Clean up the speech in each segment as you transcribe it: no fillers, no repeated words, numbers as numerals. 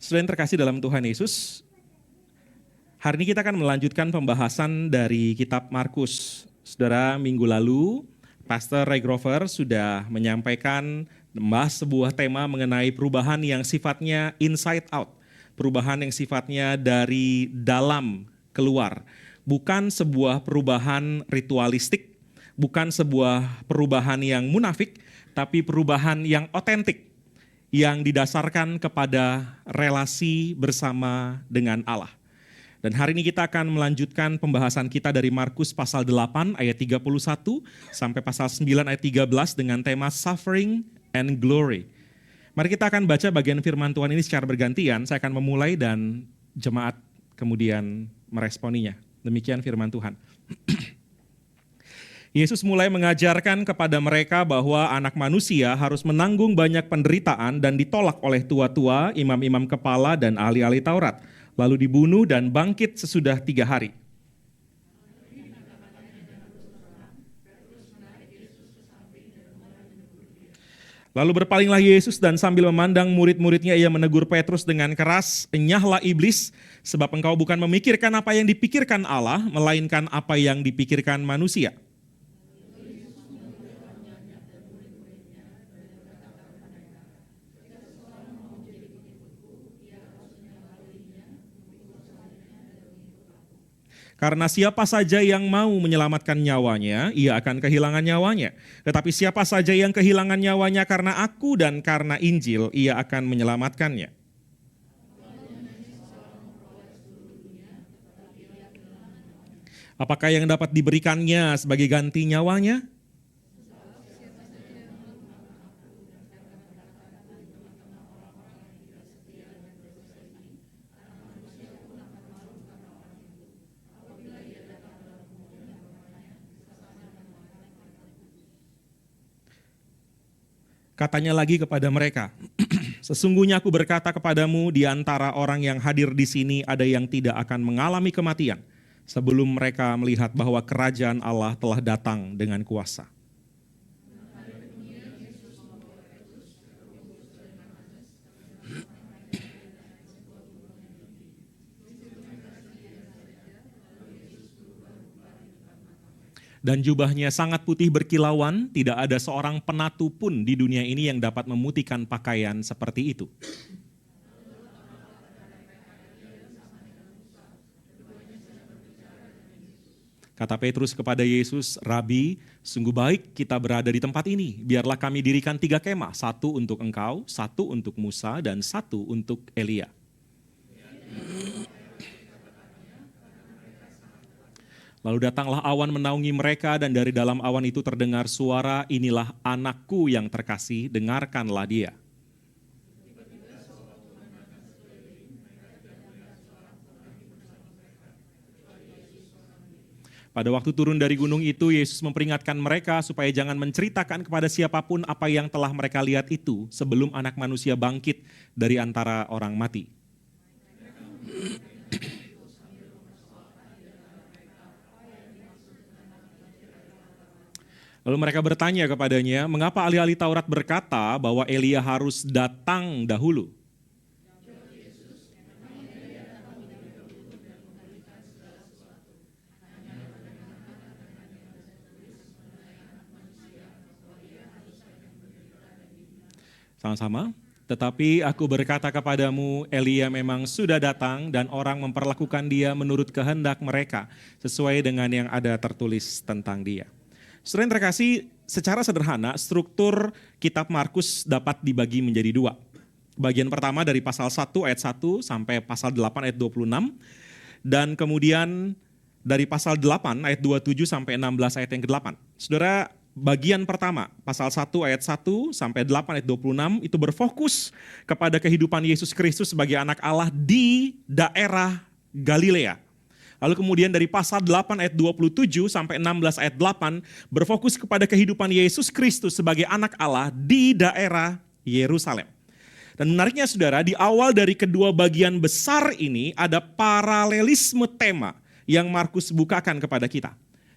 Saudara yang terkasih dalam Tuhan Yesus, hari ini kita akan melanjutkan pembahasan dari kitab Markus. Saudara, minggu lalu Pastor Ray Grover sudah menyampaikan membahas sebuah tema mengenai perubahan yang sifatnya inside out. Perubahan yang sifatnya dari dalam keluar. Bukan sebuah perubahan ritualistik, bukan sebuah perubahan yang munafik, tapi perubahan yang otentik, yang didasarkan kepada relasi bersama dengan Allah. Dan hari ini kita akan melanjutkan pembahasan kita dari Markus pasal 8 ayat 31 sampai pasal 9 ayat 13 dengan tema Suffering and Glory. Mari kita akan baca bagian firman Tuhan ini secara bergantian. Saya akan memulai dan jemaat kemudian meresponinya. Demikian firman Tuhan. Yesus mulai mengajarkan kepada mereka bahwa anak manusia harus menanggung banyak penderitaan dan ditolak oleh tua-tua, imam-imam kepala, dan ahli-ahli Taurat. Lalu dibunuh dan bangkit sesudah 3 hari. Lalu berpalinglah Yesus dan sambil memandang murid-muridnya ia menegur Petrus dengan keras, "Enyahlah iblis, sebab engkau bukan memikirkan apa yang dipikirkan Allah, melainkan apa yang dipikirkan manusia." Karena siapa saja yang mau menyelamatkan nyawanya, ia akan kehilangan nyawanya. Tetapi siapa saja yang kehilangan nyawanya karena aku dan karena Injil, ia akan menyelamatkannya. Apakah yang dapat diberikannya sebagai ganti nyawanya? Katanya lagi kepada mereka, "Sesungguhnya aku berkata kepadamu, di antara orang yang hadir di sini ada yang tidak akan mengalami kematian, sebelum mereka melihat bahwa kerajaan Allah telah datang dengan kuasa." Dan jubahnya sangat putih berkilauan, tidak ada seorang penatu pun di dunia ini yang dapat memutihkan pakaian seperti itu. Kata Petrus kepada Yesus, "Rabi, sungguh baik kita berada di tempat ini. Biarlah kami dirikan 3 kemah, 1 untuk engkau, 1 untuk Musa, dan 1 untuk Elia." Lalu datanglah awan menaungi mereka dan dari dalam awan itu terdengar suara, "Inilah anakku yang terkasih, dengarkanlah dia." Pada waktu turun dari gunung itu, Yesus memperingatkan mereka supaya jangan menceritakan kepada siapapun apa yang telah mereka lihat itu sebelum Anak Manusia bangkit dari antara orang mati. Lalu mereka bertanya kepadanya, "Mengapa ahli-ahli Taurat berkata bahwa Elia harus datang dahulu?" Sama-sama. "Tetapi aku berkata kepadamu, Elia memang sudah datang dan orang memperlakukan dia menurut kehendak mereka, sesuai dengan yang ada tertulis tentang dia." Saudara yang terkasih, secara sederhana struktur kitab Markus dapat dibagi menjadi 2. Bagian pertama dari pasal 1 ayat 1 sampai pasal 8 ayat 26. Dan kemudian dari pasal 8 ayat 27 sampai 16 ayat yang ke-8. Saudara, bagian pertama, pasal 1 ayat 1 sampai 8 ayat 26 itu berfokus kepada kehidupan Yesus Kristus sebagai anak Allah di daerah Galilea. Lalu kemudian dari pasal 8 ayat 27 sampai 16 ayat 8 berfokus kepada kehidupan Yesus Kristus sebagai anak Allah di daerah Yerusalem. Dan menariknya saudara, di awal dari kedua bagian besar ini ada paralelisme tema yang Markus bukakan kepada kita.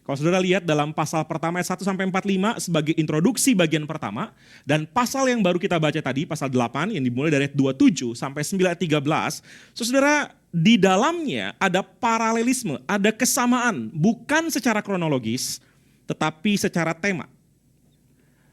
Kalau saudara lihat dalam pasal pertama ayat 1 sampai 45 sebagai introduksi bagian pertama, dan pasal yang baru kita baca tadi, pasal 8 yang dimulai dari ayat 27 sampai 9 ayat 13, saudara di dalamnya ada paralelisme, ada kesamaan, bukan secara kronologis, tetapi secara tema.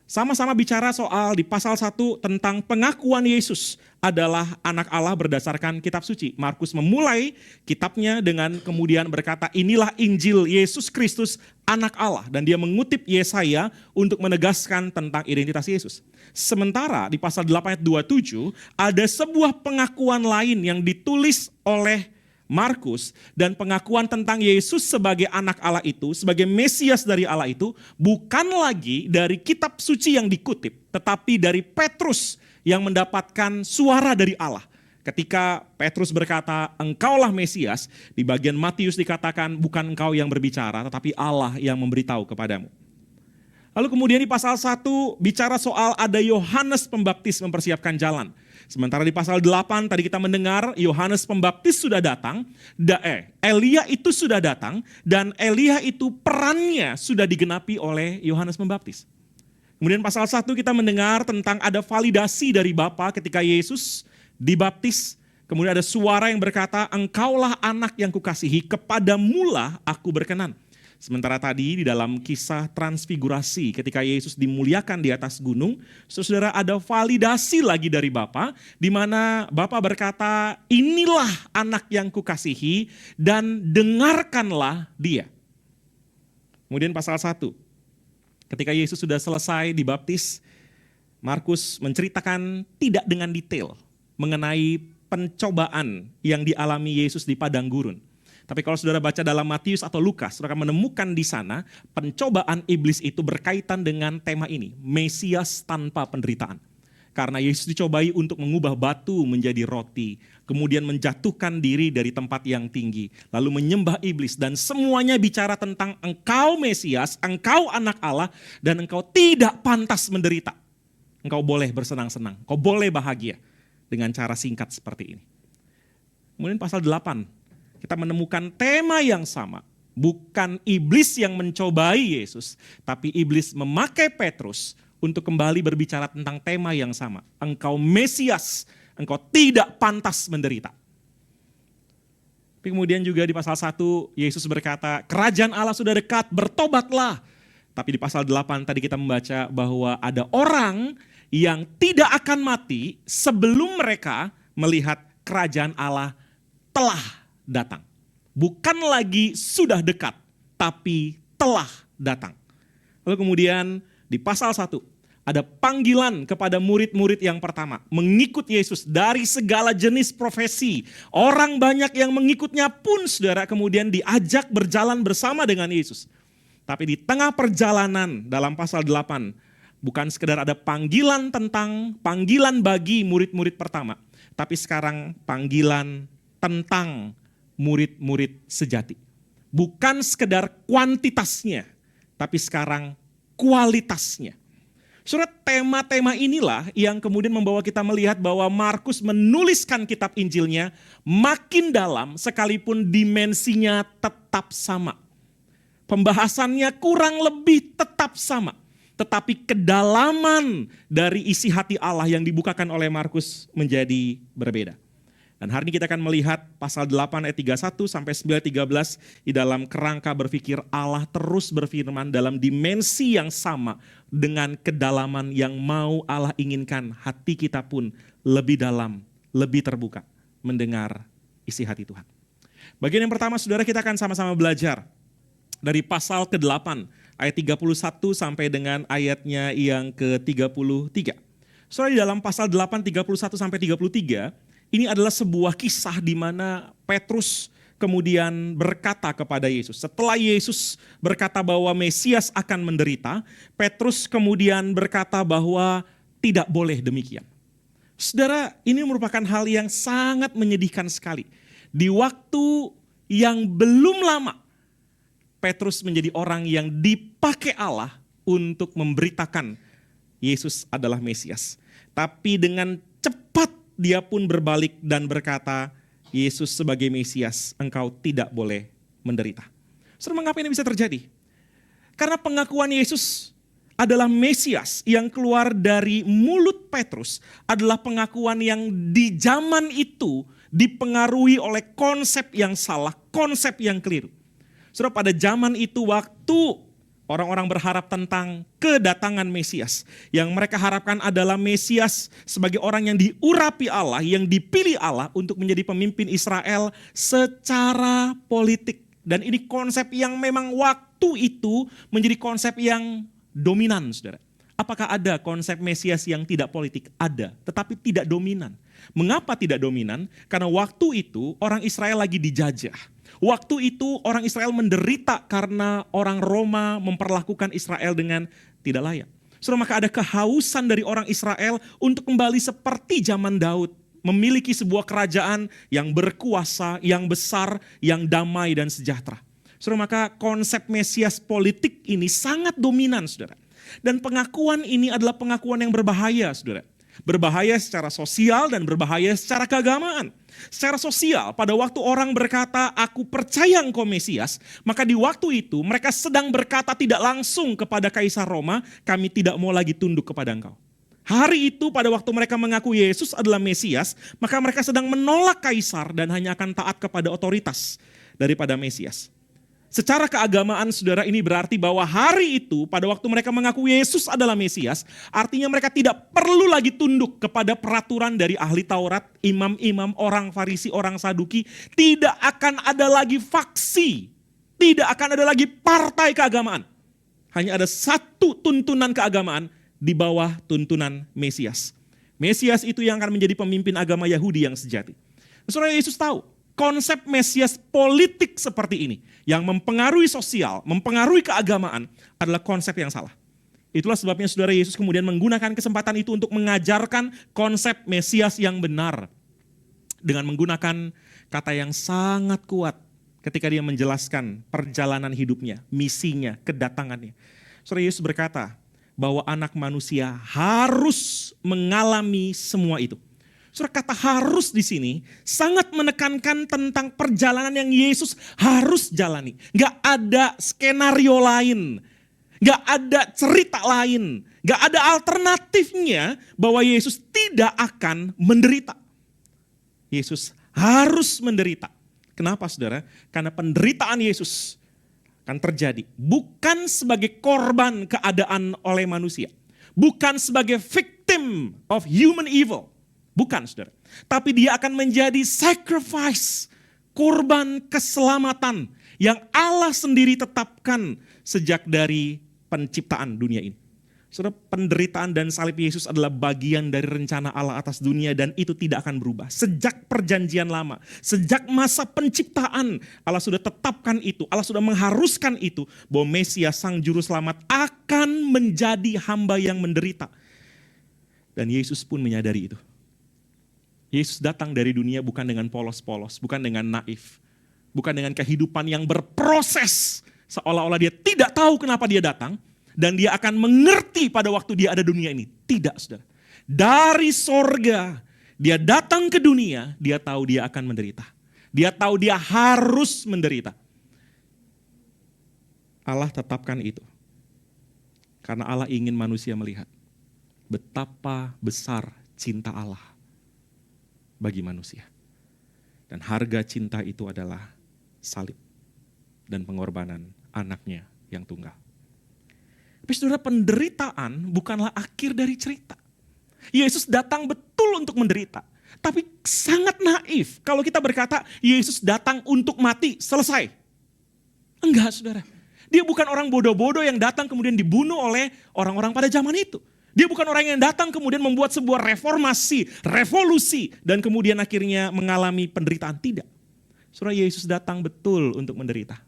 Sama-sama bicara soal di pasal 1 tentang pengakuan Yesus adalah anak Allah berdasarkan kitab suci. Markus memulai kitabnya dengan kemudian berkata, inilah Injil Yesus Kristus anak Allah. Dan dia mengutip Yesaya untuk menegaskan tentang identitas Yesus. Sementara di pasal 8 ayat 27 ada sebuah pengakuan lain yang ditulis oleh Markus, dan pengakuan tentang Yesus sebagai anak Allah itu, sebagai Mesias dari Allah itu, bukan lagi dari kitab suci yang dikutip, tetapi dari Petrus yang mendapatkan suara dari Allah. Ketika Petrus berkata, engkaulah Mesias, di bagian Matius dikatakan bukan engkau yang berbicara, tetapi Allah yang memberitahu kepadamu. Lalu kemudian di pasal 1 bicara soal ada Yohanes Pembaptis mempersiapkan jalan. Sementara di pasal 8 tadi kita mendengar Yohanes Pembaptis sudah datang, Elia itu sudah datang, dan Elia itu perannya sudah digenapi oleh Yohanes Pembaptis. Kemudian pasal 1 kita mendengar tentang ada validasi dari Bapa ketika Yesus dibaptis. Kemudian ada suara yang berkata, engkaulah anak yang kukasihi, kepadamulah aku berkenan. Sementara tadi di dalam kisah transfigurasi ketika Yesus dimuliakan di atas gunung, saudara ada validasi lagi dari Bapa, di mana Bapa berkata, inilah anak yang kukasihi dan dengarkanlah dia. Kemudian pasal 1, ketika Yesus sudah selesai dibaptis, Markus menceritakan tidak dengan detail mengenai pencobaan yang dialami Yesus di padang gurun. Tapi kalau saudara baca dalam Matius atau Lukas, saudara akan menemukan di sana pencobaan iblis itu berkaitan dengan tema ini, Mesias tanpa penderitaan. Karena Yesus dicobai untuk mengubah batu menjadi roti, kemudian menjatuhkan diri dari tempat yang tinggi, lalu menyembah iblis, dan semuanya bicara tentang engkau Mesias, engkau anak Allah, dan engkau tidak pantas menderita. Engkau boleh bersenang-senang, engkau boleh bahagia dengan cara singkat seperti ini. Kemudian pasal 8, kita menemukan tema yang sama. Bukan iblis yang mencobai Yesus, tapi iblis memakai Petrus untuk kembali berbicara tentang tema yang sama. Engkau Mesias, engkau tidak pantas menderita. Tapi kemudian juga di pasal 1, Yesus berkata, kerajaan Allah sudah dekat, bertobatlah. Tapi di pasal 8 tadi kita membaca bahwa ada orang yang tidak akan mati sebelum mereka melihat kerajaan Allah telah datang. Bukan lagi sudah dekat, tapi telah datang. Lalu kemudian di pasal 1, ada panggilan kepada murid-murid yang pertama. Mengikut Yesus dari segala jenis profesi. Orang banyak yang mengikutnya pun saudara kemudian diajak berjalan bersama dengan Yesus. Tapi di tengah perjalanan dalam pasal 8, bukan sekedar ada panggilan bagi murid-murid pertama. Tapi sekarang panggilan tentang murid-murid sejati. Bukan sekedar kuantitasnya, tapi sekarang kualitasnya. Surat tema-tema inilah yang kemudian membawa kita melihat bahwa Markus menuliskan kitab Injilnya makin dalam sekalipun dimensinya tetap sama. Pembahasannya kurang lebih tetap sama. Tetapi kedalaman dari isi hati Allah yang dibukakan oleh Markus menjadi berbeda. Dan hari ini kita akan melihat pasal 8 ayat 31 sampai 9 13 di dalam kerangka berpikir Allah terus berfirman dalam dimensi yang sama dengan kedalaman yang mau Allah inginkan hati kita pun lebih dalam, lebih terbuka mendengar isi hati Tuhan. Bagian yang pertama saudara kita akan sama-sama belajar dari pasal ke-8 ayat 31 sampai dengan ayatnya yang ke-33. Saudara di dalam pasal 8 31 sampai 33 ini adalah sebuah kisah di mana Petrus kemudian berkata kepada Yesus. Setelah Yesus berkata bahwa Mesias akan menderita, Petrus kemudian berkata bahwa tidak boleh demikian. Saudara, ini merupakan hal yang sangat menyedihkan sekali. Di waktu yang belum lama, Petrus menjadi orang yang dipakai Allah untuk memberitakan Yesus adalah Mesias. Tapi dengan cepat dia pun berbalik dan berkata, Yesus sebagai Mesias, engkau tidak boleh menderita. Saudara, mengapa ini bisa terjadi? Karena pengakuan Yesus adalah Mesias yang keluar dari mulut Petrus adalah pengakuan yang di zaman itu dipengaruhi oleh konsep yang salah, konsep yang keliru. Saudara, pada zaman itu waktu orang-orang berharap tentang kedatangan Mesias, yang mereka harapkan adalah Mesias sebagai orang yang diurapi Allah, yang dipilih Allah untuk menjadi pemimpin Israel secara politik. Dan ini konsep yang memang waktu itu menjadi konsep yang dominan, saudara. Apakah ada konsep Mesias yang tidak politik? Ada, tetapi tidak dominan. Mengapa tidak dominan? Karena waktu itu orang Israel lagi dijajah. Waktu itu orang Israel menderita karena orang Roma memperlakukan Israel dengan tidak layak. Saudara, maka ada kehausan dari orang Israel untuk kembali seperti zaman Daud. Memiliki sebuah kerajaan yang berkuasa, yang besar, yang damai dan sejahtera. Saudara, maka konsep Mesias politik ini sangat dominan, saudara. Dan pengakuan ini adalah pengakuan yang berbahaya, saudara. Berbahaya secara sosial dan berbahaya secara keagamaan. Secara sosial, pada waktu orang berkata, aku percaya engkau Mesias, maka di waktu itu mereka sedang berkata tidak langsung kepada Kaisar Roma, kami tidak mau lagi tunduk kepada engkau. Hari itu pada waktu mereka mengaku Yesus adalah Mesias, maka mereka sedang menolak Kaisar dan hanya akan taat kepada otoritas daripada Mesias. Secara keagamaan, saudara, ini berarti bahwa hari itu pada waktu mereka mengaku Yesus adalah Mesias, artinya mereka tidak perlu lagi tunduk kepada peraturan dari ahli Taurat, imam-imam, orang Farisi, orang Saduki. Tidak akan ada lagi faksi, tidak akan ada lagi partai keagamaan. Hanya ada satu tuntunan keagamaan di bawah tuntunan Mesias. Mesias itu yang akan menjadi pemimpin agama Yahudi yang sejati. Saudara, Yesus tahu konsep Mesias politik seperti ini yang mempengaruhi sosial, mempengaruhi keagamaan adalah konsep yang salah. Itulah sebabnya saudara, Yesus kemudian menggunakan kesempatan itu untuk mengajarkan konsep Mesias yang benar dengan menggunakan kata yang sangat kuat ketika dia menjelaskan perjalanan hidupnya, misinya, kedatangannya. Saudara, Yesus berkata bahwa anak manusia harus mengalami semua itu. Saudara, kata harus di sini sangat menekankan tentang perjalanan yang Yesus harus jalani. Gak ada skenario lain, gak ada cerita lain, gak ada alternatifnya bahwa Yesus tidak akan menderita. Yesus harus menderita. Kenapa, saudara? Karena penderitaan Yesus akan terjadi bukan sebagai korban keadaan oleh manusia, bukan sebagai victim of human evil. Bukan, saudara. Tapi dia akan menjadi sacrifice, korban keselamatan yang Allah sendiri tetapkan sejak dari penciptaan dunia ini. Saudara, penderitaan dan salib Yesus adalah bagian dari rencana Allah atas dunia dan itu tidak akan berubah. Sejak perjanjian lama, sejak masa penciptaan, Allah sudah tetapkan itu, Allah sudah mengharuskan itu, bahwa Mesias sang juru selamat akan menjadi hamba yang menderita. Dan Yesus pun menyadari itu. Yesus datang dari dunia bukan dengan polos-polos, bukan dengan naif, bukan dengan kehidupan yang berproses seolah-olah dia tidak tahu kenapa dia datang dan dia akan mengerti pada waktu dia ada dunia ini. Tidak, saudara. Dari sorga dia datang ke dunia, dia tahu dia akan menderita. Dia tahu dia harus menderita. Allah tetapkan itu karena Allah ingin manusia melihat betapa besar cinta Allah bagi manusia. Dan harga cinta itu adalah salib dan pengorbanan anaknya yang tunggal. Tapi saudara, penderitaan bukanlah akhir dari cerita. Yesus datang betul untuk menderita. Tapi sangat naif kalau kita berkata Yesus datang untuk mati, selesai. Enggak, saudara. Dia bukan orang bodoh-bodoh yang datang kemudian dibunuh oleh orang-orang pada zaman itu. Dia bukan orang yang datang kemudian membuat sebuah reformasi, revolusi, dan kemudian akhirnya mengalami penderitaan. Tidak. Saudara, Yesus datang betul untuk menderita.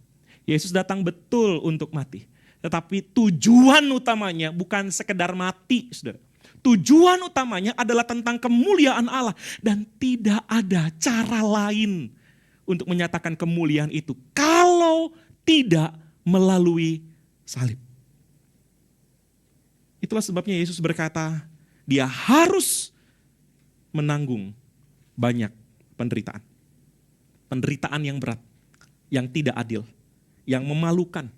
Yesus datang betul untuk mati. Tetapi tujuan utamanya bukan sekedar mati, saudara. Tujuan utamanya adalah tentang kemuliaan Allah. Dan tidak ada cara lain untuk menyatakan kemuliaan itu kalau tidak melalui salib. Itulah sebabnya Yesus berkata, dia harus menanggung banyak penderitaan. Penderitaan yang berat, yang tidak adil, yang memalukan.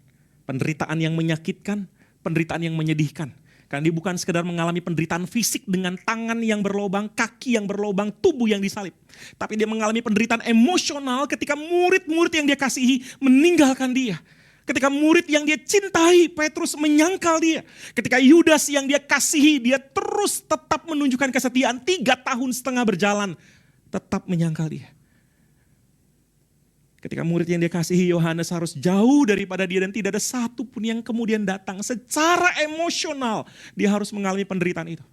Penderitaan yang menyakitkan, penderitaan yang menyedihkan. Karena dia bukan sekedar mengalami penderitaan fisik dengan tangan yang berlobang, kaki yang berlobang, tubuh yang disalib. Tapi dia mengalami penderitaan emosional ketika murid-murid yang dia kasihi meninggalkan dia. Ketika murid yang dia cintai, Petrus menyangkal dia. Ketika Yudas yang dia kasihi, dia terus tetap menunjukkan kesetiaan 3,5 tahun berjalan. Tetap menyangkal dia. Ketika murid yang dia kasihi Yohanes harus jauh daripada dia dan tidak ada satu pun yang kemudian datang secara emosional, dia harus mengalami penderitaan itu.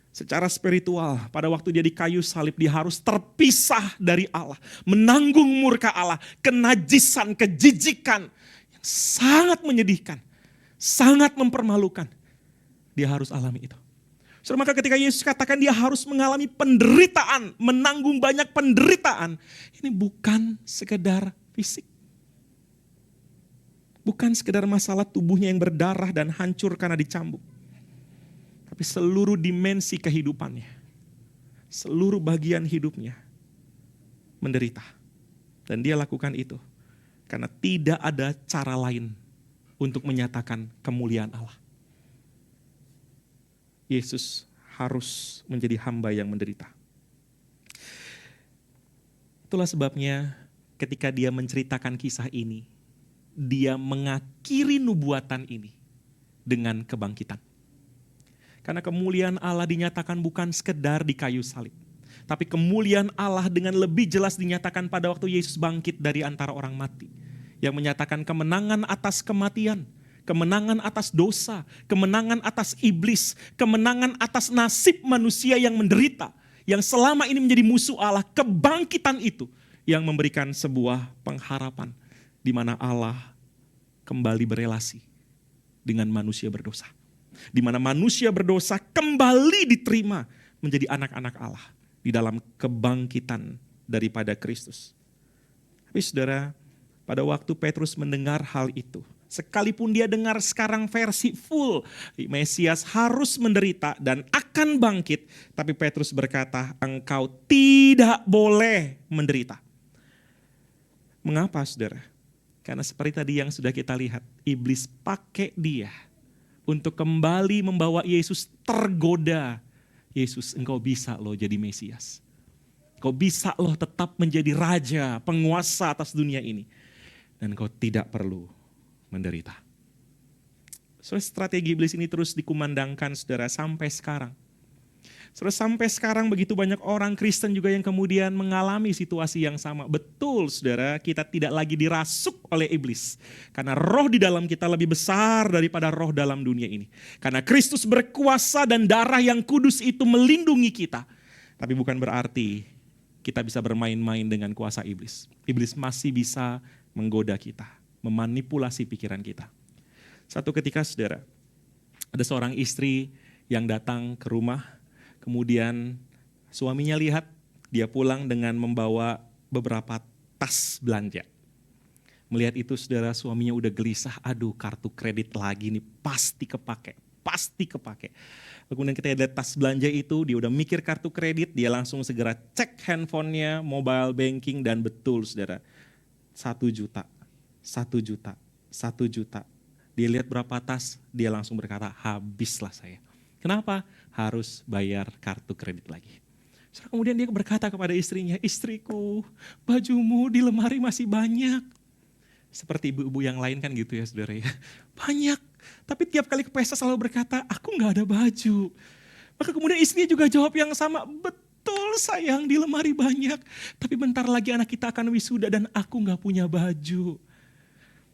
Secara spiritual, pada waktu dia di kayu salib dia harus terpisah dari Allah, menanggung murka Allah, kenajisan, kejijikan yang sangat menyedihkan, sangat mempermalukan. Dia harus alami itu. Saudara, maka ketika Yesus katakan dia harus mengalami penderitaan, menanggung banyak penderitaan, ini bukan sekedar fisik. Bukan sekedar masalah tubuhnya yang berdarah dan hancur karena dicambuk. Tapi seluruh dimensi kehidupannya, seluruh bagian hidupnya menderita. Dan dia lakukan itu karena tidak ada cara lain untuk menyatakan kemuliaan Allah. Yesus harus menjadi hamba yang menderita. Itulah sebabnya ketika dia menceritakan kisah ini, dia mengakhiri nubuatan ini dengan kebangkitan. Karena kemuliaan Allah dinyatakan bukan sekedar di kayu salib. Tapi kemuliaan Allah dengan lebih jelas dinyatakan pada waktu Yesus bangkit dari antara orang mati. Yang menyatakan kemenangan atas kematian, kemenangan atas dosa, kemenangan atas iblis, kemenangan atas nasib manusia yang menderita, yang selama ini menjadi musuh Allah. Kebangkitan itu yang memberikan sebuah pengharapan di mana Allah kembali berelasi dengan manusia berdosa. Di mana manusia berdosa kembali diterima menjadi anak-anak Allah di dalam kebangkitan daripada Kristus. Tapi saudara, pada waktu Petrus mendengar hal itu, sekalipun dia dengar sekarang versi full, Mesias harus menderita dan akan bangkit. Tapi Petrus berkata, engkau tidak boleh menderita. Mengapa saudara? Karena seperti tadi yang sudah kita lihat, iblis pakai dia untuk kembali membawa Yesus tergoda. Yesus, engkau bisa loh jadi Mesias. Engkau bisa loh tetap menjadi raja, penguasa atas dunia ini. Dan engkau tidak perlu menderita. So, strategi iblis ini terus dikumandangkan saudara sampai sekarang. Saudara, sampai sekarang begitu banyak orang Kristen juga yang kemudian mengalami situasi yang sama. Betul saudara, kita tidak lagi dirasuk oleh iblis. Karena roh di dalam kita lebih besar daripada roh dalam dunia ini. Karena Kristus berkuasa dan darah yang kudus itu melindungi kita. Tapi bukan berarti kita bisa bermain-main dengan kuasa iblis. Iblis masih bisa menggoda kita, memanipulasi pikiran kita. Satu ketika saudara, ada seorang istri yang datang ke rumah, kemudian suaminya lihat dia pulang dengan membawa beberapa tas belanja. Melihat itu saudara, suaminya udah gelisah, aduh kartu kredit lagi nih, pasti kepake. Kemudian kita lihat tas belanja itu, dia udah mikir kartu kredit, dia langsung segera cek handphonenya, mobile banking, dan betul saudara, 1 juta. Dia lihat berapa tas, dia langsung berkata, habislah saya. Kenapa? Harus bayar kartu kredit lagi. Kemudian dia berkata kepada istrinya, istriku, bajumu di lemari masih banyak. Seperti ibu-ibu yang lain kan gitu ya saudara ya. Banyak, tapi tiap kali ke pesta selalu berkata, aku gak ada baju. Maka kemudian istrinya juga jawab yang sama, betul sayang di lemari banyak. Tapi bentar lagi anak kita akan wisuda dan aku gak punya baju.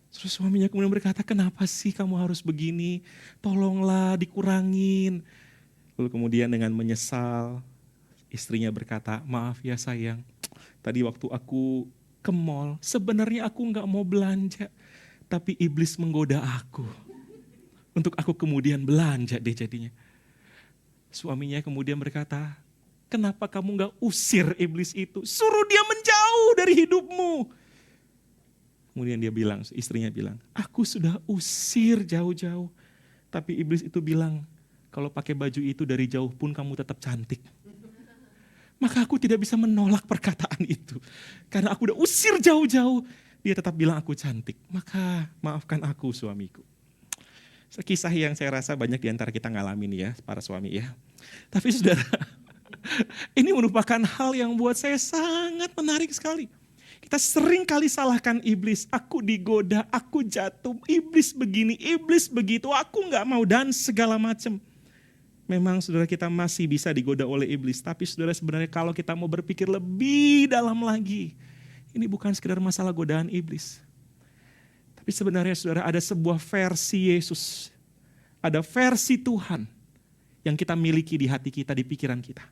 Terus suaminya kemudian berkata, kenapa sih kamu harus begini? Tolonglah dikurangin. Lalu kemudian dengan menyesal, istrinya berkata, maaf ya sayang, tadi waktu aku ke mall, sebenarnya aku gak mau belanja. Tapi iblis menggoda aku. Untuk aku kemudian belanja deh jadinya. Suaminya kemudian berkata, kenapa kamu gak usir iblis itu? Suruh dia menjauh dari hidupmu. Kemudian dia bilang, istrinya bilang, aku sudah usir jauh-jauh. Tapi iblis itu bilang, kalau pakai baju itu dari jauh pun kamu tetap cantik. Maka aku tidak bisa menolak perkataan itu. Karena aku udah usir jauh-jauh. dia tetap bilang aku cantik. Maka maafkan aku suamiku. Kisah yang saya rasa banyak di antara kita ngalamin ya, para suami ya. Tapi saudara, ini merupakan hal yang buat saya sangat menarik sekali. Kita sering kali salahkan iblis, aku digoda, aku jatuh, iblis begini, iblis begitu, aku gak mau dan segala macam. Memang saudara kita masih bisa digoda oleh iblis, tapi saudara sebenarnya kalau kita mau berpikir lebih dalam lagi, ini bukan sekedar masalah godaan iblis. Tapi sebenarnya saudara ada sebuah versi Yesus, ada versi Tuhan yang kita miliki di hati kita, di pikiran kita.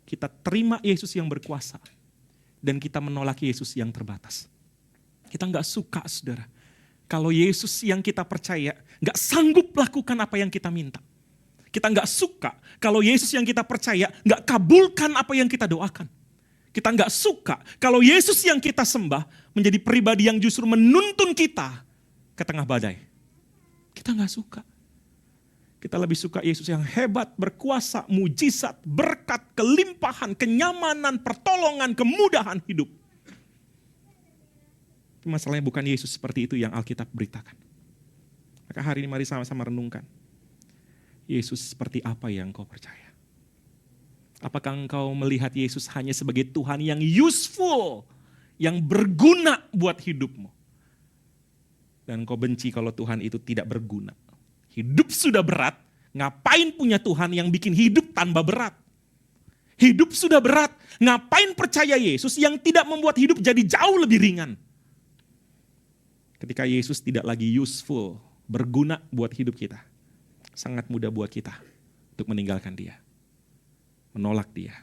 Kita terima Yesus yang berkuasa dan kita menolak Yesus yang terbatas. Kita gak suka saudara, kalau Yesus yang kita percaya gak sanggup lakukan apa yang kita minta. Kita gak suka kalau Yesus yang kita percaya gak kabulkan apa yang kita doakan. Kita gak suka kalau Yesus yang kita sembah menjadi pribadi yang justru menuntun kita ke tengah badai. Kita gak suka. Kita lebih suka Yesus yang hebat, berkuasa, mujizat, berkat, kelimpahan, kenyamanan, pertolongan, kemudahan hidup. Tapi masalahnya bukan Yesus seperti itu yang Alkitab beritakan. Maka hari ini mari sama-sama renungkan. Yesus seperti apa yang kau percaya? Apakah engkau melihat Yesus hanya sebagai Tuhan yang useful, yang berguna buat hidupmu? Dan engkau benci kalau Tuhan itu tidak berguna. Hidup sudah berat, ngapain punya Tuhan yang bikin hidup tambah berat? Hidup sudah berat, ngapain percaya Yesus yang tidak membuat hidup jadi jauh lebih ringan? Ketika Yesus tidak lagi useful, berguna buat hidup kita, sangat mudah buat kita untuk meninggalkan dia. Menolak dia,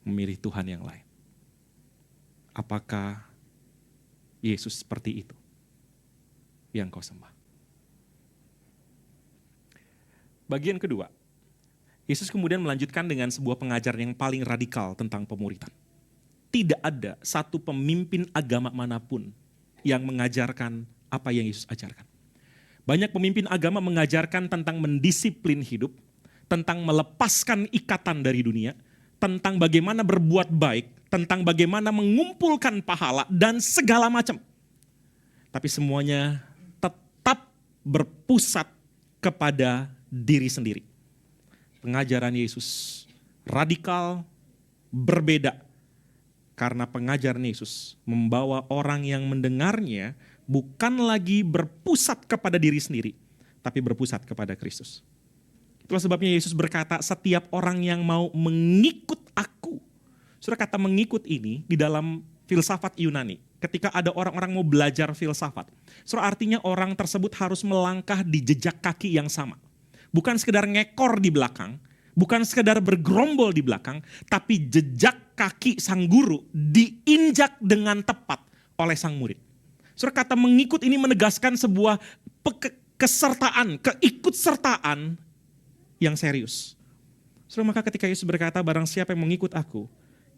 memilih Tuhan yang lain. Apakah Yesus seperti itu yang kau sembah? Bagian kedua, Yesus kemudian melanjutkan dengan sebuah pengajaran yang paling radikal tentang pemuritan. Tidak ada satu pemimpin agama manapun yang mengajarkan apa yang Yesus ajarkan. Banyak pemimpin agama mengajarkan tentang mendisiplin hidup, tentang melepaskan ikatan dari dunia, tentang bagaimana berbuat baik, tentang bagaimana mengumpulkan pahala, dan segala macam. Tapi semuanya tetap berpusat kepada diri sendiri. Pengajaran Yesus radikal, berbeda, karena pengajaran Yesus membawa orang yang mendengarnya bukan lagi berpusat kepada diri sendiri, tapi berpusat kepada Kristus. Itulah sebabnya Yesus berkata, setiap orang yang mau mengikut aku. Saudara, kata mengikut ini di dalam filsafat Yunani. Ketika ada orang-orang mau belajar filsafat. Saudara, artinya orang tersebut harus melangkah di jejak kaki yang sama. Bukan sekedar ngekor di belakang, bukan sekedar bergerombol di belakang, tapi jejak kaki sang guru diinjak dengan tepat oleh sang murid. Saudara, kata mengikut ini menegaskan sebuah kesertaan, keikutsertaan yang serius. Saudara, maka ketika Yesus berkata, barang siapa yang mengikut aku,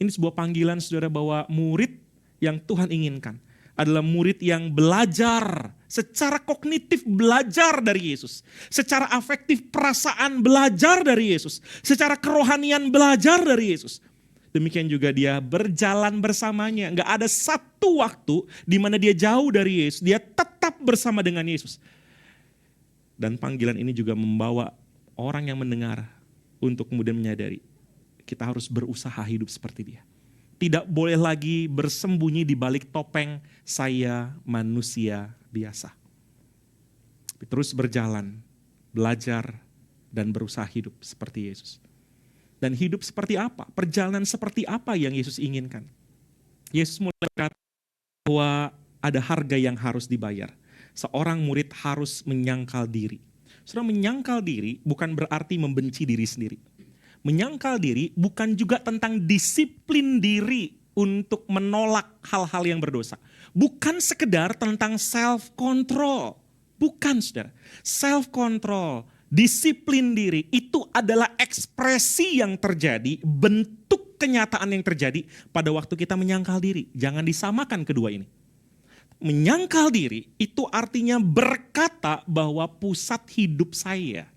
ini sebuah panggilan saudara bahwa murid yang Tuhan inginkan adalah murid yang belajar secara kognitif, belajar dari Yesus. Secara afektif, perasaan belajar dari Yesus. Secara kerohanian belajar dari Yesus. Demikian juga dia berjalan bersamanya. Enggak ada satu waktu di mana dia jauh dari Yesus. Dia tetap bersama dengan Yesus. Dan panggilan ini juga membawa orang yang mendengar untuk kemudian menyadari kita harus berusaha hidup seperti dia. Tidak boleh lagi bersembunyi di balik topeng saya manusia biasa. Terus berjalan, belajar, dan berusaha hidup seperti Yesus. Dan hidup seperti apa? Perjalanan seperti apa yang Yesus inginkan? Yesus mulai berkata bahwa ada harga yang harus dibayar. Seorang murid harus menyangkal diri. Saudara, menyangkal diri bukan berarti membenci diri sendiri. Menyangkal diri bukan juga tentang disiplin diri untuk menolak hal-hal yang berdosa. Bukan sekedar tentang self-control. Bukan, saudara. Self-control, disiplin diri itu adalah ekspresi yang terjadi, bentuk kenyataan yang terjadi pada waktu kita menyangkal diri. Jangan disamakan kedua ini. Menyangkal diri itu artinya berkata bahwa pusat hidup saya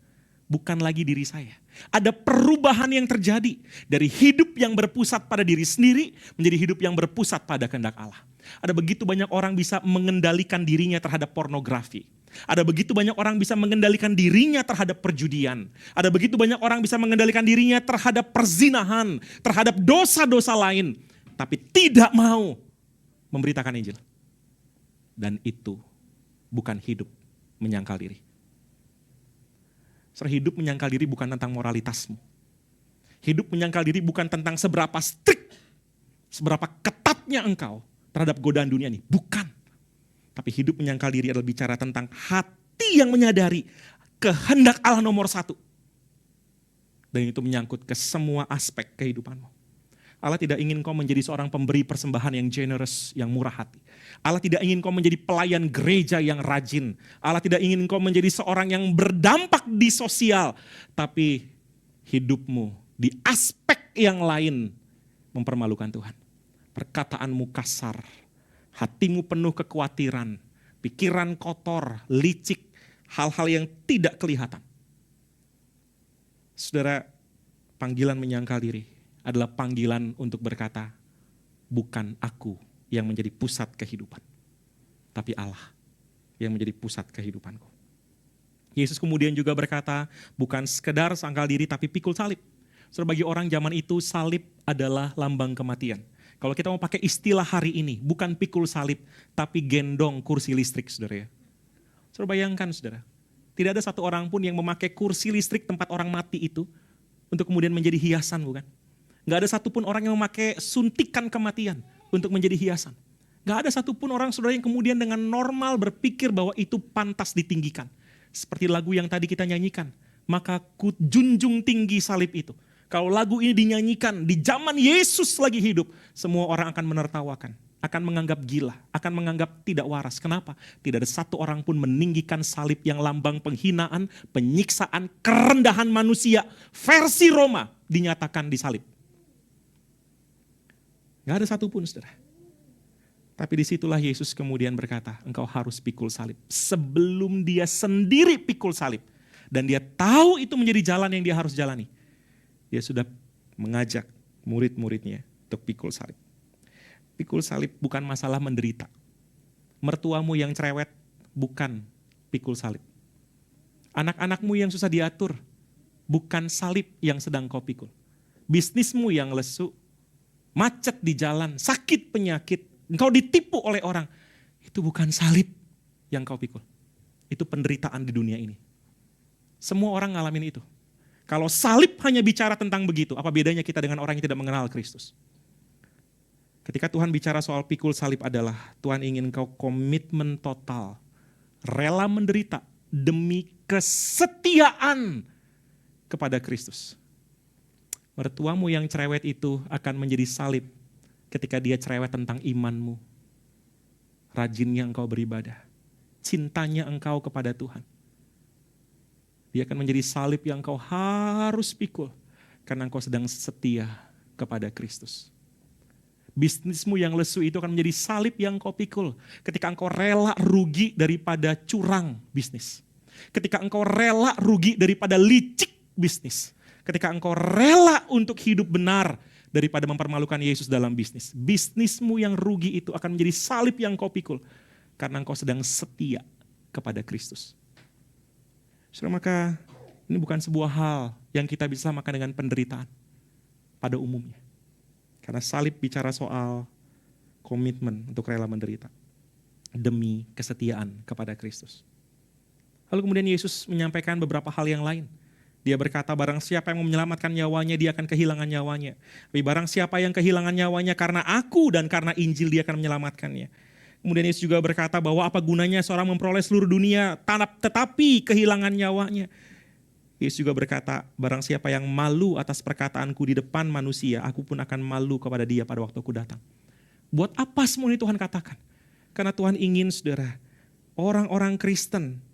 bukan lagi diri saya. Ada perubahan yang terjadi dari hidup yang berpusat pada diri sendiri menjadi hidup yang berpusat pada kehendak Allah. Ada begitu banyak orang bisa mengendalikan dirinya terhadap pornografi. Ada begitu banyak orang bisa mengendalikan dirinya terhadap perjudian. Ada begitu banyak orang bisa mengendalikan dirinya terhadap perzinahan, terhadap dosa-dosa lain. Tapi tidak mau memberitakan Injil. Dan itu bukan hidup menyangkal diri. Hidup menyangkal diri bukan tentang moralitasmu. Hidup menyangkal diri bukan tentang seberapa strict, seberapa ketatnya engkau terhadap godaan dunia ini. Bukan. Tapi hidup menyangkal diri adalah bicara tentang hati yang menyadari kehendak Allah nomor satu. Dan itu menyangkut ke semua aspek kehidupanmu. Allah tidak ingin kau menjadi seorang pemberi persembahan yang generous, yang murah hati. Allah tidak ingin kau menjadi pelayan gereja yang rajin. Allah tidak ingin kau menjadi seorang yang berdampak di sosial. Tapi hidupmu di aspek yang lain mempermalukan Tuhan. Perkataanmu kasar, hatimu penuh kekhawatiran, pikiran kotor, licik, hal-hal yang tidak kelihatan. Saudara, panggilan menyangkal diri adalah panggilan untuk berkata, bukan aku yang menjadi pusat kehidupan, tapi Allah yang menjadi pusat kehidupanku. Yesus kemudian juga berkata, bukan sekedar sangkal diri tapi pikul salib. Saudara, bagi orang zaman itu salib adalah lambang kematian. Kalau kita mau pakai istilah hari ini, bukan pikul salib, tapi gendong kursi listrik, saudara ya. Saudara bayangkan, saudara, tidak ada satu orang pun yang memakai kursi listrik tempat orang mati itu untuk kemudian menjadi hiasan, bukan? Gak ada satupun orang yang memakai suntikan kematian untuk menjadi hiasan. Gak ada satupun orang, saudara, yang kemudian dengan normal berpikir bahwa itu pantas ditinggikan. Seperti lagu yang tadi kita nyanyikan, maka ku junjung tinggi salib itu. Kalau lagu ini dinyanyikan di zaman Yesus lagi hidup, semua orang akan menertawakan, akan menganggap gila, akan menganggap tidak waras. Kenapa? Tidak ada satu orang pun meninggikan salib yang lambang penghinaan, penyiksaan, kerendahan manusia. Versi Roma dinyatakan di salib. Gak ada satupun, saudara. Tapi disitulah Yesus kemudian berkata, engkau harus pikul salib. Sebelum dia sendiri pikul salib. Dan dia tahu itu menjadi jalan yang dia harus jalani. Dia sudah mengajak murid-muridnya untuk pikul salib. Pikul salib bukan masalah menderita. Mertuamu yang cerewet bukan pikul salib. Anak-anakmu yang susah diatur bukan salib yang sedang kau pikul. Bisnismu yang lesu, macet di jalan, sakit penyakit, engkau ditipu oleh orang. Itu bukan salib yang kau pikul. Itu penderitaan di dunia ini. Semua orang ngalamin itu. Kalau salib hanya bicara tentang begitu, apa bedanya kita dengan orang yang tidak mengenal Kristus? Ketika Tuhan bicara soal pikul salib adalah Tuhan ingin kau komitmen total, rela menderita demi kesetiaan kepada Kristus. Mertuamu yang cerewet itu akan menjadi salib ketika dia cerewet tentang imanmu. Rajinnya engkau beribadah. Cintanya engkau kepada Tuhan. Dia akan menjadi salib yang engkau harus pikul. Karena engkau sedang setia kepada Kristus. Bisnismu yang lesu itu akan menjadi salib yang engkau pikul. Ketika engkau rela rugi daripada curang bisnis. Ketika engkau rela rugi daripada licik bisnis. Ketika engkau rela untuk hidup benar daripada mempermalukan Yesus dalam bisnis. Bisnismu yang rugi itu akan menjadi salib yang engkau pikul. Karena engkau sedang setia kepada Kristus. Saudara, maka ini bukan sebuah hal yang kita bisa samakan dengan penderitaan pada umumnya. Karena salib bicara soal komitmen untuk rela menderita demi kesetiaan kepada Kristus. Lalu kemudian Yesus menyampaikan beberapa hal yang lain. Dia berkata, barang siapa yang mau menyelamatkan nyawanya, dia akan kehilangan nyawanya. Tapi barang siapa yang kehilangan nyawanya karena aku dan karena Injil, dia akan menyelamatkannya. Kemudian Yesus juga berkata bahwa apa gunanya seorang memperoleh seluruh dunia, tetapi kehilangan nyawanya. Yesus juga berkata, barang siapa yang malu atas perkataanku di depan manusia, aku pun akan malu kepada dia pada waktu aku datang. Buat apa semua ini Tuhan katakan? Karena Tuhan ingin, saudara, orang-orang Kristen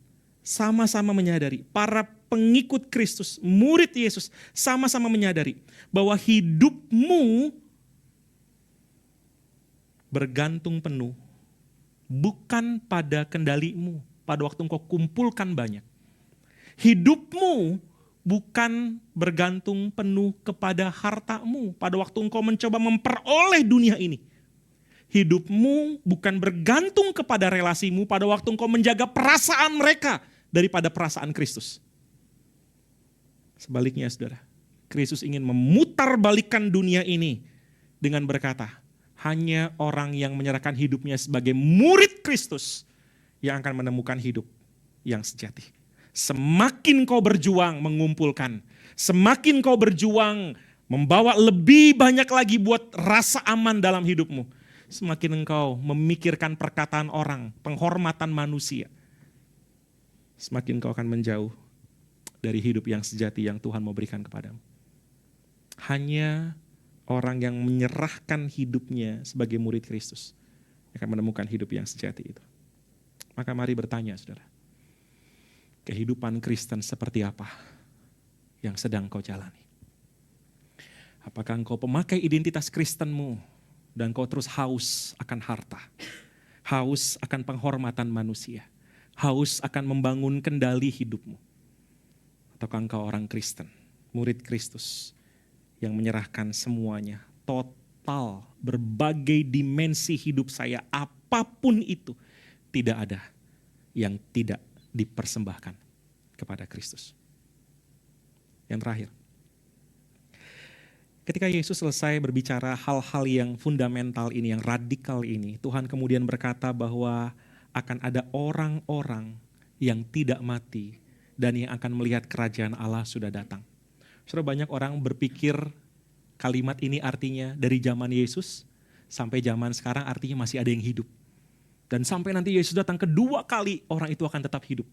sama-sama menyadari, para pengikut Kristus, murid Yesus, sama-sama menyadari bahwa hidupmu bergantung penuh bukan pada kendalimu pada waktu engkau kumpulkan banyak. Hidupmu bukan bergantung penuh kepada hartamu pada waktu engkau mencoba memperoleh dunia ini. Hidupmu bukan bergantung kepada relasimu pada waktu engkau menjaga perasaan mereka daripada perasaan Kristus. Sebaliknya saudara, Kristus ingin memutarbalikkan dunia ini dengan berkata, hanya orang yang menyerahkan hidupnya sebagai murid Kristus yang akan menemukan hidup yang sejati. Semakin kau berjuang mengumpulkan, semakin kau berjuang membawa lebih banyak lagi buat rasa aman dalam hidupmu, semakin engkau memikirkan perkataan orang, penghormatan manusia, semakin kau akan menjauh dari hidup yang sejati yang Tuhan mau berikan kepadamu. Hanya orang yang menyerahkan hidupnya sebagai murid Kristus akan menemukan hidup yang sejati itu. Maka mari bertanya saudara, kehidupan Kristen seperti apa yang sedang kau jalani? Apakah engkau pemakai identitas Kristenmu dan kau terus haus akan harta, haus akan penghormatan manusia, haus akan membangun kendali hidupmu? Ataukah engkau orang Kristen, murid Kristus yang menyerahkan semuanya, total, berbagai dimensi hidup saya, apapun itu, tidak ada yang tidak dipersembahkan kepada Kristus. Yang terakhir, ketika Yesus selesai berbicara hal-hal yang fundamental ini, yang radikal ini, Tuhan kemudian berkata bahwa akan ada orang-orang yang tidak mati dan yang akan melihat kerajaan Allah sudah datang. Sudah banyak orang berpikir kalimat ini artinya dari zaman Yesus sampai zaman sekarang artinya masih ada yang hidup. Dan sampai nanti Yesus datang kedua kali, orang itu akan tetap hidup.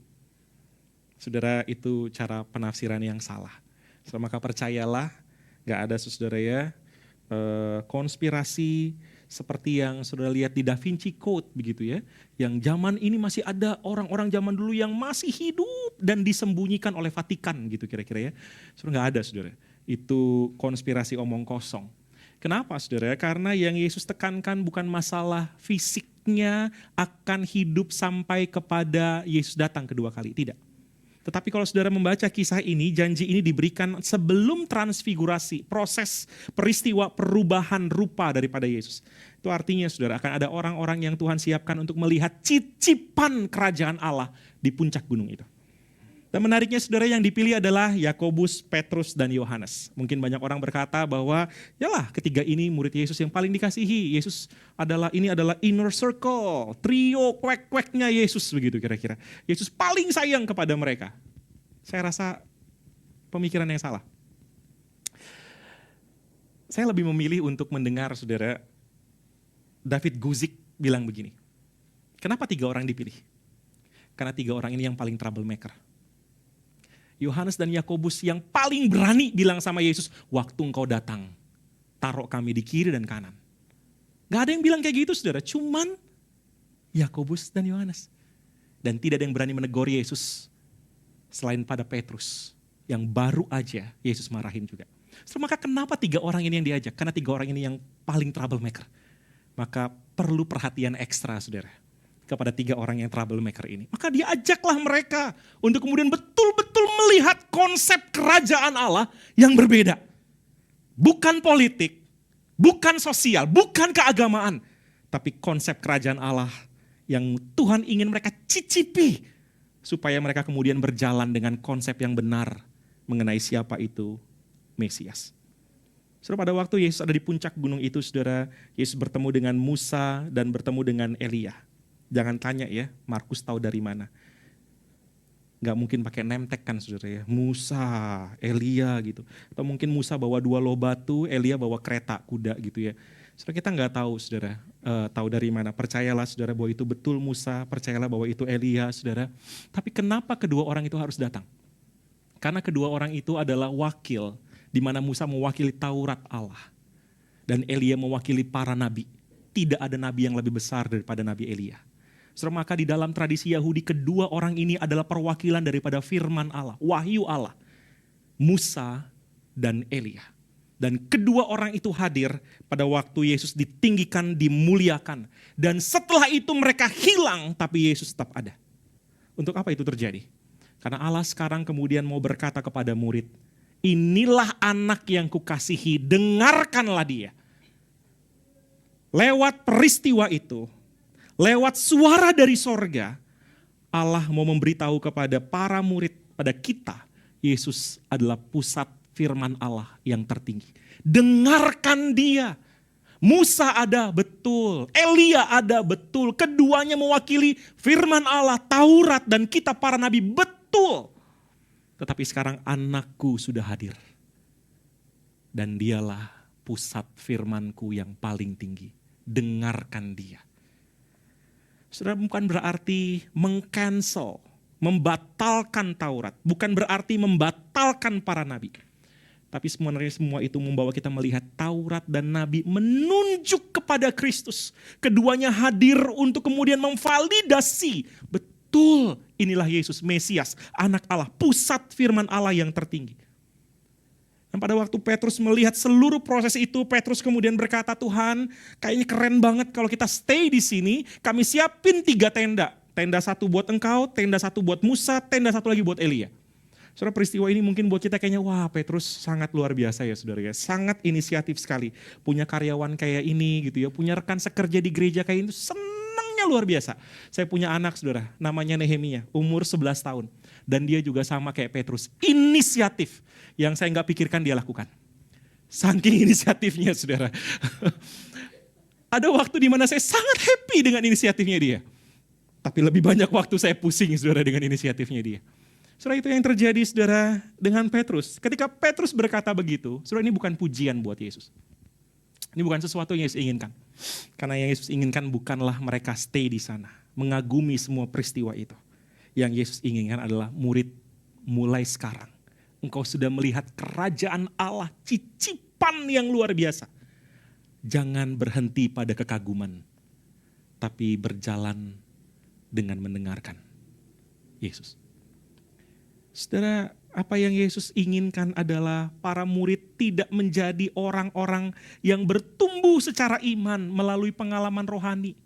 Saudara, itu cara penafsiran yang salah. Maka percayalah, gak ada saudara ya, konspirasi seperti yang saudara lihat di Da Vinci Code begitu ya. Yang zaman ini masih ada orang-orang zaman dulu yang masih hidup dan disembunyikan oleh Vatikan gitu kira-kira ya. Saudara gak ada saudara, itu konspirasi omong kosong. Kenapa saudara? Karena yang Yesus tekankan bukan masalah fisiknya akan hidup sampai kepada Yesus datang kedua kali, tidak. Tetapi kalau saudara membaca kisah ini, janji ini diberikan sebelum transfigurasi, proses peristiwa perubahan rupa daripada Yesus. Itu artinya saudara akan ada orang-orang yang Tuhan siapkan untuk melihat cicipan kerajaan Allah di puncak gunung itu. Dan menariknya saudara, yang dipilih adalah Yakobus, Petrus, dan Yohanes. Mungkin banyak orang berkata bahwa yalah ketiga ini murid Yesus yang paling dikasihi. Yesus ini adalah inner circle, trio kwek-kweknya Yesus begitu kira-kira. Yesus paling sayang kepada mereka. Saya rasa pemikiran yang salah. Saya lebih memilih untuk mendengar saudara, David Guzik bilang begini. Kenapa 3 orang dipilih? Karena 3 orang ini yang paling troublemaker. Yohanes dan Yakobus yang paling berani bilang sama Yesus, waktu engkau datang, taruh kami di kiri dan kanan. Gak ada yang bilang kayak gitu saudara, cuman Yakobus dan Yohanes. Dan tidak ada yang berani menegur Yesus selain pada Petrus, yang baru aja Yesus marahin juga. So, maka kenapa 3 orang ini yang diajak? Karena 3 orang ini yang paling troublemaker. Maka perlu perhatian ekstra saudara kepada 3 orang yang troublemaker ini. Maka diajaklah mereka untuk kemudian betul-betul melihat konsep kerajaan Allah yang berbeda. Bukan politik, bukan sosial, bukan keagamaan. Tapi konsep kerajaan Allah yang Tuhan ingin mereka cicipi. Supaya mereka kemudian berjalan dengan konsep yang benar mengenai siapa itu Mesias. Saudara, pada waktu Yesus ada di puncak gunung itu, saudara, Yesus bertemu dengan Musa dan bertemu dengan Elia. Jangan tanya ya, Markus tahu dari mana. Gak mungkin pakai name tag kan saudara ya, Musa, Elia gitu. Atau mungkin Musa bawa 2 loh batu, Elia bawa kereta, kuda gitu ya. Saudara, kita gak tahu saudara, tahu dari mana. Percayalah saudara bahwa itu betul Musa, percayalah bahwa itu Elia saudara. Tapi kenapa kedua orang itu harus datang? Karena kedua orang itu adalah wakil, di mana Musa mewakili Taurat Allah. Dan Elia mewakili para nabi. Tidak ada nabi yang lebih besar daripada Nabi Elia. Saudara, maka di dalam tradisi Yahudi, kedua orang ini adalah perwakilan daripada firman Allah, wahyu Allah. Musa dan Elia. Dan kedua orang itu hadir pada waktu Yesus ditinggikan, dimuliakan. Dan setelah itu mereka hilang, tapi Yesus tetap ada. Untuk apa itu terjadi? Karena Allah sekarang kemudian mau berkata kepada murid, inilah anak yang kukasihi, dengarkanlah dia. Lewat peristiwa itu, lewat suara dari sorga, Allah mau memberitahu kepada para murid, pada kita, Yesus adalah pusat firman Allah yang tertinggi. Dengarkan dia. Musa ada, betul. Elia ada, betul. Keduanya mewakili firman Allah, Taurat dan kitab para nabi, betul. Tetapi sekarang anakku sudah hadir. Dan dialah pusat firmanku yang paling tinggi. Dengarkan dia. Saudara, bukan berarti meng-cancel, membatalkan Taurat. Bukan berarti membatalkan para nabi. Tapi sebenarnya semua itu membawa kita melihat Taurat dan Nabi menunjuk kepada Kristus. Keduanya hadir untuk kemudian memvalidasi. Betul, inilah Yesus, Mesias, anak Allah, pusat firman Allah yang tertinggi. Dan pada waktu Petrus melihat seluruh proses itu, Petrus kemudian berkata, Tuhan kayaknya keren banget kalau kita stay di sini, kami siapin 3 tenda. Tenda satu buat engkau, tenda satu buat Musa, tenda satu lagi buat Elia. Saudara, peristiwa ini mungkin buat kita kayaknya, wah Petrus sangat luar biasa ya saudara ya. Sangat inisiatif sekali. Punya karyawan kayak ini gitu ya. Punya rekan sekerja di gereja kayak itu, senangnya luar biasa. Saya punya anak saudara, namanya Nehemia, umur 11 tahun. Dan dia juga sama kayak Petrus, inisiatif yang saya nggak pikirkan dia lakukan. Saking inisiatifnya saudara. Ada waktu di mana saya sangat happy dengan inisiatifnya dia. Tapi lebih banyak waktu saya pusing saudara dengan inisiatifnya dia. Saudara, itu yang terjadi saudara dengan Petrus. Ketika Petrus berkata begitu, saudara, ini bukan pujian buat Yesus. Ini bukan sesuatu yang Yesus inginkan. Karena yang Yesus inginkan bukanlah mereka stay di sana, mengagumi semua peristiwa itu. Yang Yesus inginkan adalah murid, mulai sekarang engkau sudah melihat kerajaan Allah, cicipan yang luar biasa. Jangan berhenti pada kekaguman, tapi berjalan dengan mendengarkan Yesus. Saudara, apa yang Yesus inginkan adalah para murid tidak menjadi orang-orang yang bertumbuh secara iman melalui pengalaman rohani,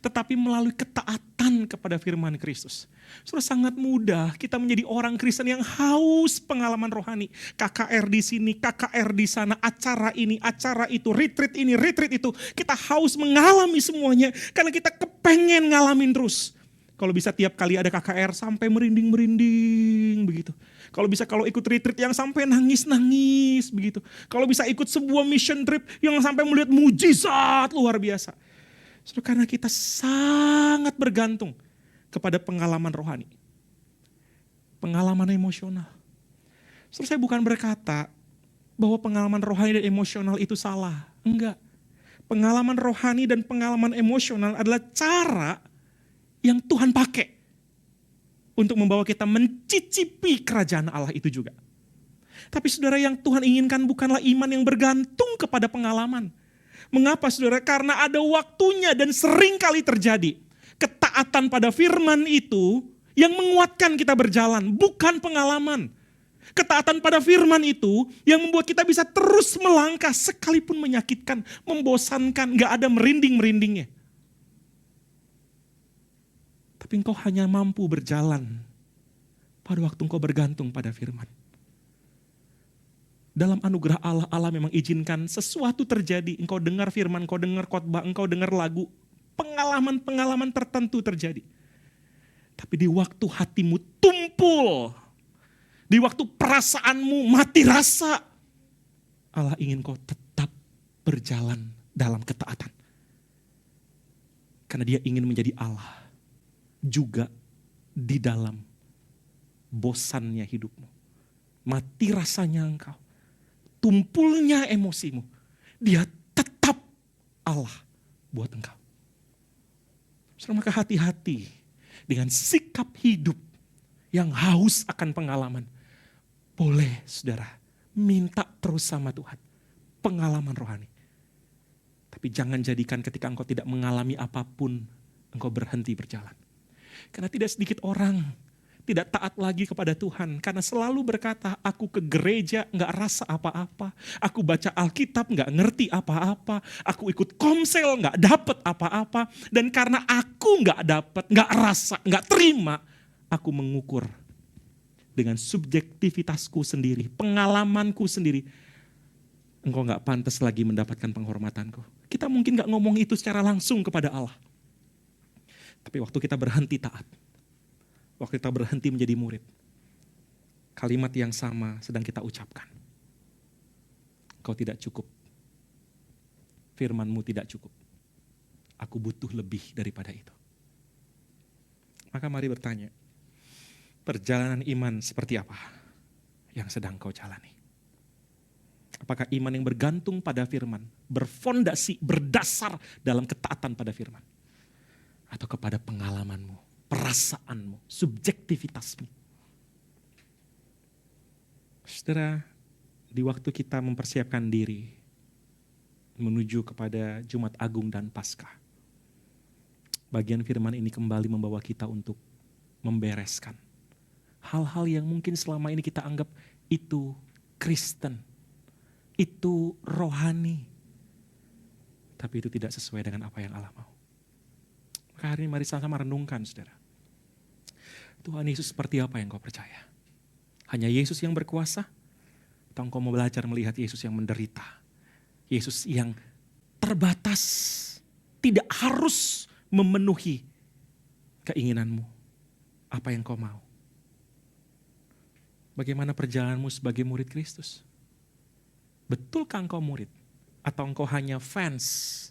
tetapi melalui ketaatan kepada firman Kristus. Saudara, sangat mudah kita menjadi orang Kristen yang haus pengalaman rohani. KKR di sini, KKR di sana, acara ini, acara itu, retreat ini, retreat itu. Kita haus mengalami semuanya karena kita kepengen ngalamin terus. Kalau bisa tiap kali ada KKR sampai merinding-merinding begitu. Kalau ikut retreat yang sampai nangis-nangis begitu. Kalau bisa ikut sebuah mission trip yang sampai melihat mujizat luar biasa. So, karena kita sangat bergantung kepada pengalaman rohani. Pengalaman emosional. So, saya bukan berkata bahwa pengalaman rohani dan emosional itu salah. Enggak. Pengalaman rohani dan pengalaman emosional adalah cara yang Tuhan pakai untuk membawa kita mencicipi kerajaan Allah itu juga. Tapi saudara, yang Tuhan inginkan bukanlah iman yang bergantung kepada pengalaman. Mengapa saudara? Karena ada waktunya dan sering kali terjadi. Ketaatan pada firman itu yang menguatkan kita berjalan, bukan pengalaman. Ketaatan pada firman itu yang membuat kita bisa terus melangkah sekalipun menyakitkan, membosankan, gak ada merinding-merindingnya. Tapi engkau hanya mampu berjalan pada waktu engkau bergantung pada firman. Dalam anugerah Allah, Allah memang izinkan sesuatu terjadi. Engkau dengar firman, engkau dengar khotbah, engkau dengar lagu. Pengalaman-pengalaman tertentu terjadi. Tapi di waktu hatimu tumpul, di waktu perasaanmu mati rasa, Allah ingin kau tetap berjalan dalam ketaatan. Karena dia ingin menjadi Allah juga di dalam bosannya hidupmu. Mati rasanya engkau. Tumpulnya emosimu. Dia tetap Allah buat engkau. Saudara, maka hati-hati dengan sikap hidup yang haus akan pengalaman. Boleh saudara, minta terus sama Tuhan. Pengalaman rohani. Tapi jangan jadikan ketika engkau tidak mengalami apapun, engkau berhenti berjalan. Karena tidak sedikit orang tidak taat lagi kepada Tuhan. Karena selalu berkata, aku ke gereja gak rasa apa-apa. Aku baca Alkitab gak ngerti apa-apa. Aku ikut komsel gak dapet apa-apa. Dan karena aku gak dapet, gak rasa, gak terima, aku mengukur dengan subjektivitasku sendiri, pengalamanku sendiri, engkau gak pantas lagi mendapatkan penghormatanku. Kita mungkin gak ngomong itu secara langsung kepada Allah. Tapi waktu kita berhenti taat, waktu kita berhenti menjadi murid, kalimat yang sama sedang kita ucapkan. Kau tidak cukup. Firman-Mu tidak cukup. Aku butuh lebih daripada itu. Maka mari bertanya, perjalanan iman seperti apa yang sedang kau jalani? Apakah iman yang bergantung pada firman, berfondasi, berdasar dalam ketaatan pada firman? Atau kepada pengalamanmu, perasaanmu, subjektivitasmu? Saudara, di waktu kita mempersiapkan diri menuju kepada Jumat Agung dan Paskah, bagian firman ini kembali membawa kita untuk membereskan hal-hal yang mungkin selama ini kita anggap itu Kristen, itu rohani, tapi itu tidak sesuai dengan apa yang Allah mau. Maka hari ini mari sama-sama renungkan, saudara. Tuhan Yesus seperti apa yang kau percaya? Hanya Yesus yang berkuasa? Atau engkau mau belajar melihat Yesus yang menderita? Yesus yang terbatas, tidak harus memenuhi keinginanmu, apa yang kau mau. Bagaimana perjalananmu sebagai murid Kristus? Betulkah engkau murid? Atau engkau hanya fans,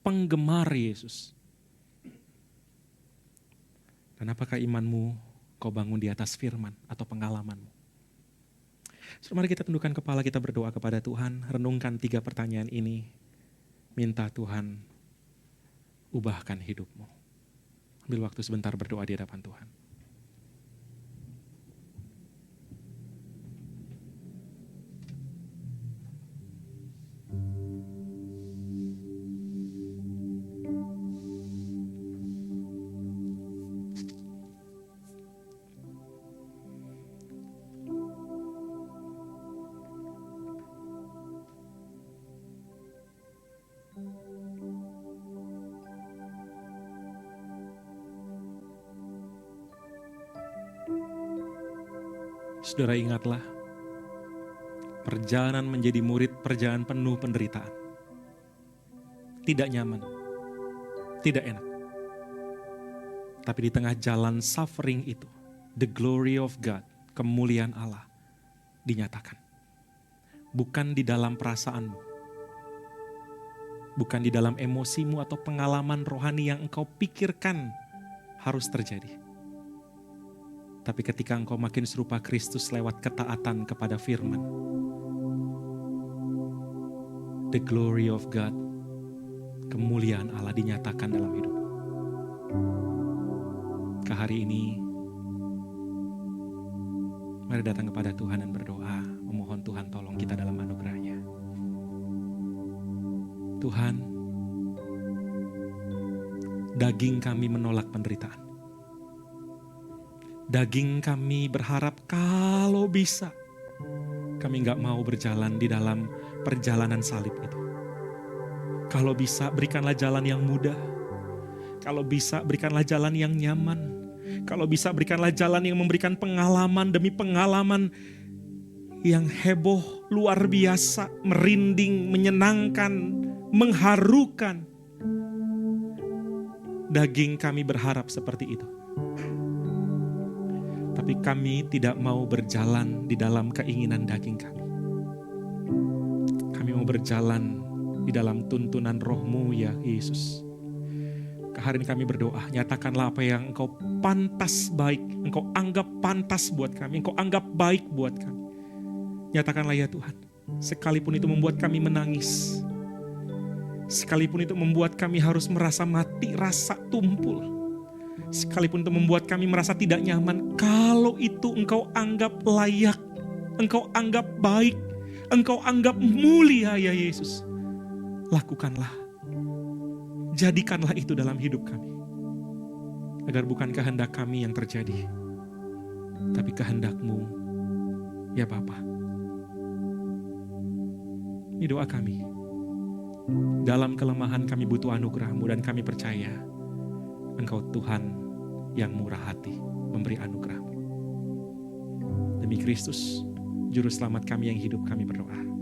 penggemar Yesus? Dan apakah imanmu kau bangun di atas firman atau pengalamanmu? So, mari kita tundukkan kepala, kita berdoa kepada Tuhan. Renungkan 3 pertanyaan ini. Minta Tuhan ubahkan hidupmu. Ambil waktu sebentar berdoa di hadapan Tuhan. Saudara, ingatlah, perjalanan menjadi murid, perjalanan penuh penderitaan. Tidak nyaman, tidak enak. Tapi di tengah jalan suffering itu, the glory of God, kemuliaan Allah, dinyatakan. Bukan di dalam perasaanmu, bukan di dalam emosimu atau pengalaman rohani yang engkau pikirkan harus terjadi. Tapi ketika engkau makin serupa Kristus lewat ketaatan kepada firman, the glory of God, kemuliaan Allah dinyatakan dalam hidup. Ke hari ini, mari datang kepada Tuhan dan berdoa, memohon Tuhan tolong kita dalam anugerah-Nya. Tuhan, daging kami menolak penderitaan. Daging kami berharap kalau bisa, kami gak mau berjalan di dalam perjalanan salib itu. Kalau bisa berikanlah jalan yang mudah. Kalau bisa berikanlah jalan yang nyaman. Kalau bisa berikanlah jalan yang memberikan pengalaman demi pengalaman yang heboh, luar biasa, merinding, menyenangkan, mengharukan. Daging kami berharap seperti itu. Tapi kami tidak mau berjalan di dalam keinginan daging kami. Kami mau berjalan di dalam tuntunan roh-Mu ya Yesus. Hari ini kami berdoa, nyatakanlah apa yang Engkau pantas baik, Engkau anggap pantas buat kami, Engkau anggap baik buat kami. Nyatakanlah ya Tuhan, sekalipun itu membuat kami menangis, sekalipun itu membuat kami harus merasa mati, rasa tumpul, sekalipun itu membuat kami merasa tidak nyaman, kalau itu Engkau anggap layak, Engkau anggap baik, Engkau anggap mulia ya Yesus, lakukanlah. Jadikanlah itu dalam hidup kami. Agar bukan kehendak kami yang terjadi, tapi kehendak-Mu ya Bapa. Ini doa kami. Dalam kelemahan kami butuh anugerah-Mu dan kami percaya Engkau Tuhan yang murah hati memberi anugerah-Mu. Demi Kristus, Juru Selamat kami yang hidup, kami berdoa.